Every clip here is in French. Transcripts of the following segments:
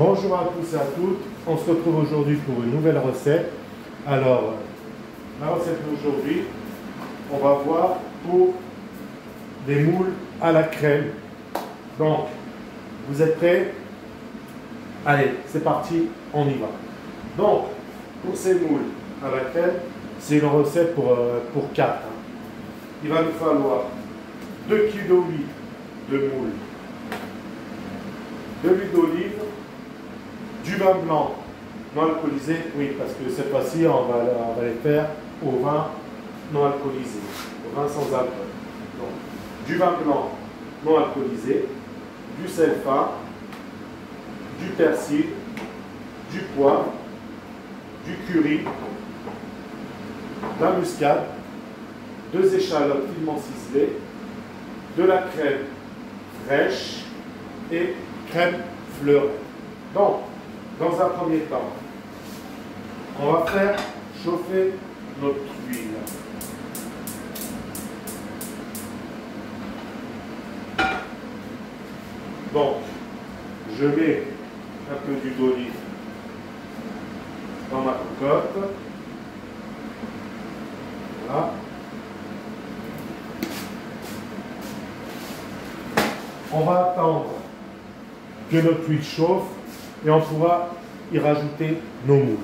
Bonjour à tous et à toutes, on se retrouve aujourd'hui pour une nouvelle recette. Alors, la recette d'aujourd'hui, on va voir pour des moules à la crème. Donc, vous êtes prêts? Allez, c'est parti, on y va. Donc, pour ces moules à la crème, c'est une recette pour 4. Il va nous falloir 2 kg de moules, de l'huile d'olive, du vin blanc non alcoolisé, oui, parce que cette fois-ci, on va les faire au vin non alcoolisé, au vin sans alcool. Donc, du vin blanc non alcoolisé, du sel fin, du persil, du poivre, du curry, de la muscade, 2 échalotes finement ciselées, de la crème fraîche et crème fleurée. Donc, dans un premier temps, on va faire chauffer notre huile. Donc, je mets un peu d'huile d'olive dans ma cocotte. Voilà. On va attendre que notre huile chauffe et on pourra y rajouter nos moules.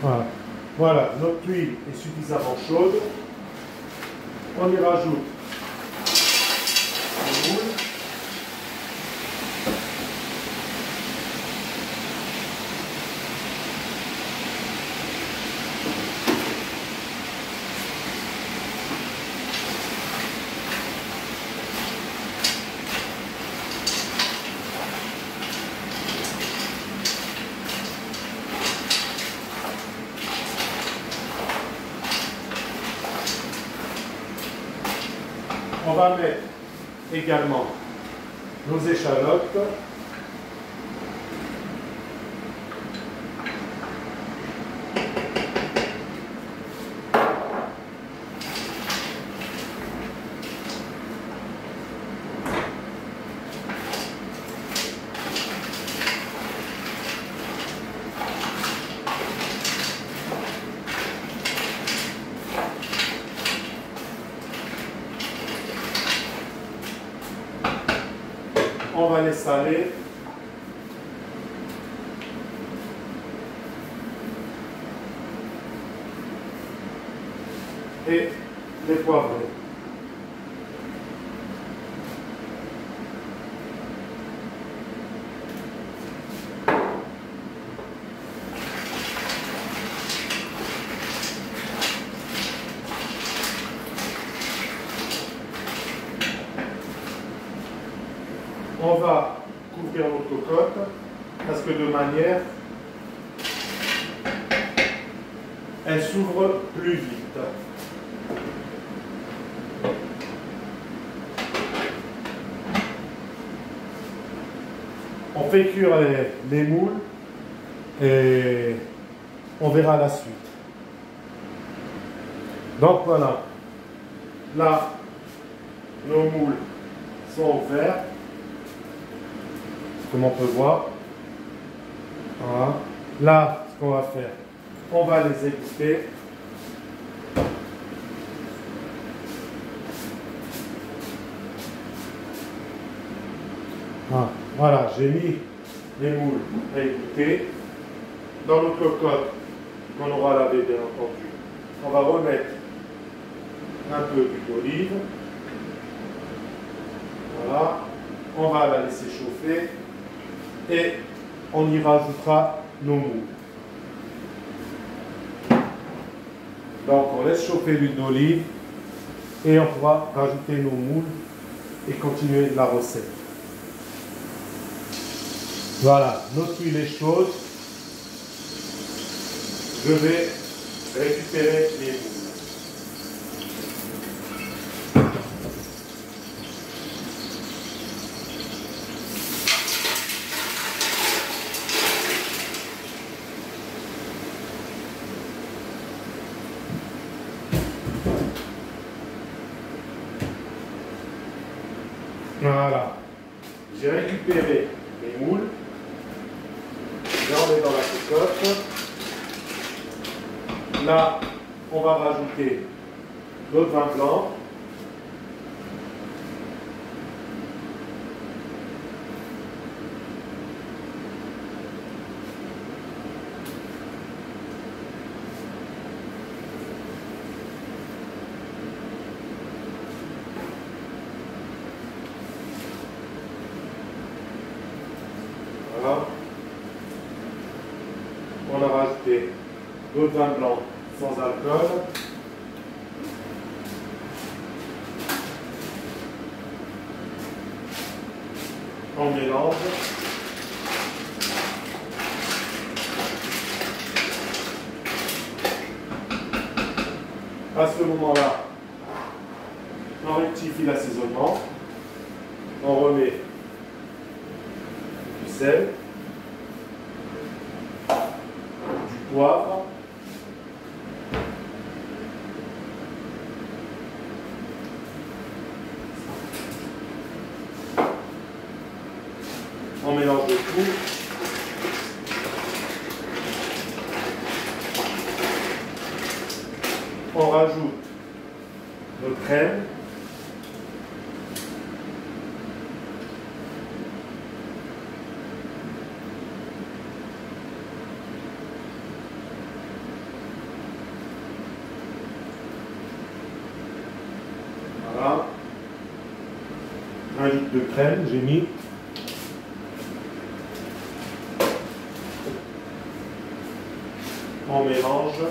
Voilà. Voilà, notre huile est suffisamment chaude. On y rajoute nos moules. On va mettre également nos échalotes. On va les saler. Et les poivrer. On va couvrir notre cocotte parce que de manière, elle s'ouvre plus vite. On fait cuire les moules et on verra la suite. Donc voilà, là, nos moules sont ouverts. Comme on peut voir. Voilà. Là, ce qu'on va faire, on va les égoutter. Voilà, j'ai mis les moules à égoutter. Dans notre cocotte qu'on aura lavé, bien entendu, on va remettre un peu d'huile d'olive. Voilà. On va la laisser chauffer. Et on y rajoutera nos moules. Donc on laisse chauffer l'huile d'olive et on pourra rajouter nos moules et continuer la recette. Voilà, notre huile est chaude. Je vais récupérer les moules. Voilà. J'ai récupéré les moules. Et on met dans la cocotte. Là, on va rajouter notre vin blanc. Voilà. On a rajouté notre vin blanc sans alcool. On mélange. À ce moment-là, on rectifie l'assaisonnement. On remet du sel, du poivre, on mélange le tout. On rajoute notre crème. Voilà. Un litre de crème, j'ai mis. On mélange.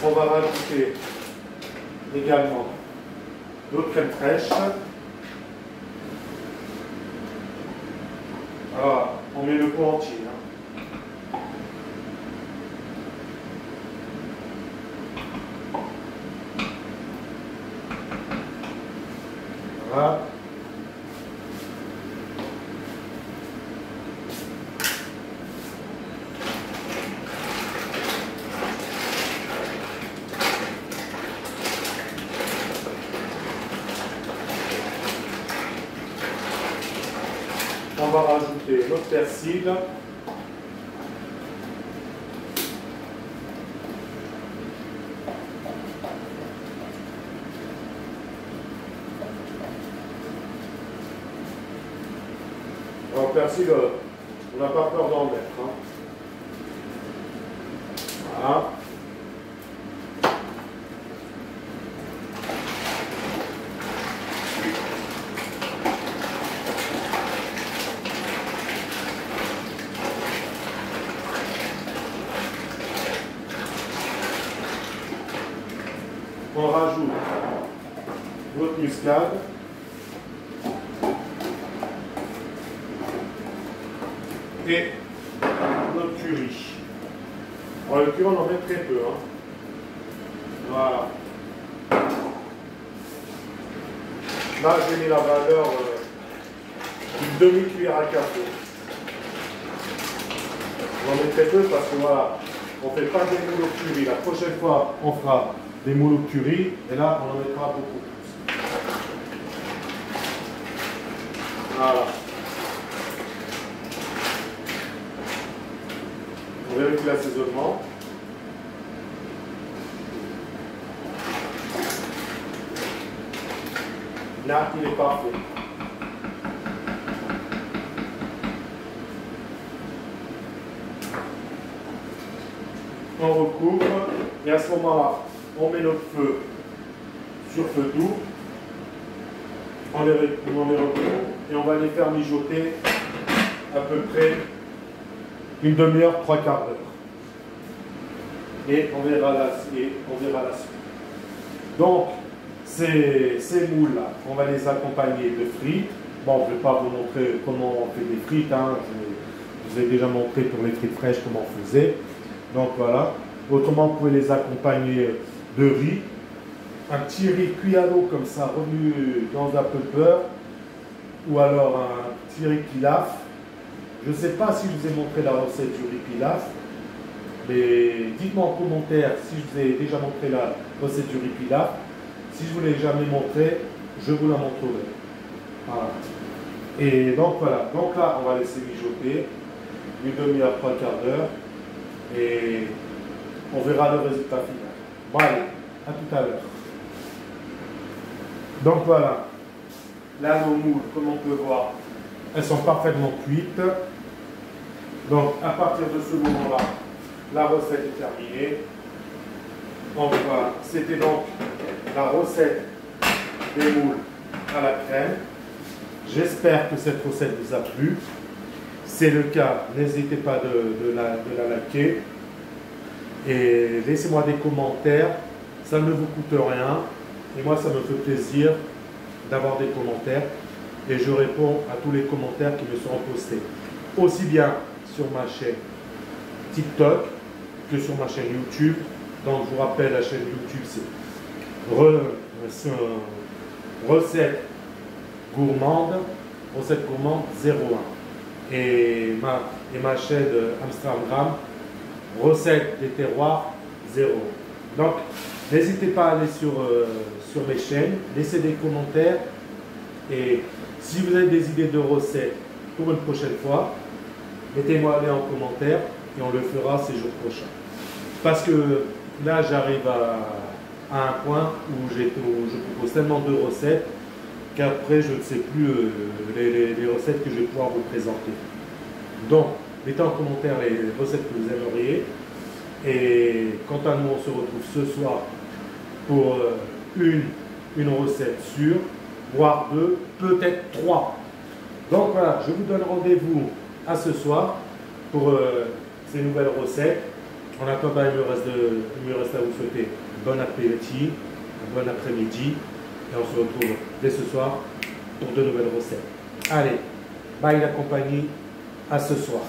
On va rajouter également notre crème fraîche. Alors, on met le pot entier. Voilà. On va rajouter notre persil. Alors, le persil, on n'a pas peur d'en mettre. Voilà. On rajoute notre muscade. Et notre curry. Alors, le curry, on en met très peu. Voilà. Là, j'ai mis la valeur d'une demi-cuillère à café. On en met très peu parce que voilà, on ne fait pas des moules au curry. La prochaine fois, on fera des moules au curry et là, on en mettra beaucoup plus. Voilà. On vérifie l'assaisonnement. Là, il est parfait. On recouvre et à ce moment-là, on met notre feu sur feu doux. On les recouvre et on va les faire mijoter à peu près une demi-heure, trois quarts d'heure. Et on verra la suite. Donc, ces moules-là, on va les accompagner de frites. Bon, je ne vais pas vous montrer comment on fait des frites. Je vous ai déjà montré pour les frites fraîches comment on faisait. Donc voilà. Autrement, vous pouvez les accompagner de riz. Un petit riz cuit à l'eau comme ça, revenu dans un peu de beurre. Ou alors un petit riz pilaf. Je ne sais pas si je vous ai montré la recette du riz pilaf. Mais dites-moi en commentaire si je vous ai déjà montré la recette du riz pilaf. Si je ne vous l'ai jamais montré, je vous la montrerai. Voilà. Et donc voilà, donc là on va laisser mijoter une demi-heure, trois quarts d'heure et on verra le résultat final. Bon allez, à tout à l'heure. Donc voilà, là nos moules, comme on peut voir, elles sont parfaitement cuites. Donc à partir de ce moment-là, la recette est terminée. Donc voilà, c'était donc la recette des moules à la crème. J'espère que cette recette vous a plu. Si c'est le cas, n'hésitez pas de la liker. Et laissez-moi des commentaires. Ça ne vous coûte rien. Et moi, ça me fait plaisir d'avoir des commentaires. Et je réponds à tous les commentaires qui me seront postés. Aussi bien sur ma chaîne TikTok que sur ma chaîne YouTube. Donc, je vous rappelle, la chaîne YouTube, c'est recette gourmande 01. Et ma chaîne Instagram, recette des terroirs 0. Donc, n'hésitez pas à aller sur mes chaînes, laissez des commentaires. Et si vous avez des idées de recettes pour une prochaine fois, mettez-moi les en commentaire et on le fera ces jours prochains. Parce que là, j'arrive à un point où je propose tellement de recettes qu'après, je ne sais plus les recettes que je vais pouvoir vous présenter. Donc, mettez en commentaire les recettes que vous aimeriez. Et quant à nous, on se retrouve ce soir pour une recette sûre, voire deux, peut-être trois. Donc voilà, je vous donne rendez-vous à ce soir pour ces nouvelles recettes. En attendant, il me reste à vous souhaiter bon appétit, un bon après-midi. Et on se retrouve dès ce soir pour de nouvelles recettes. Allez, bye la compagnie, à ce soir.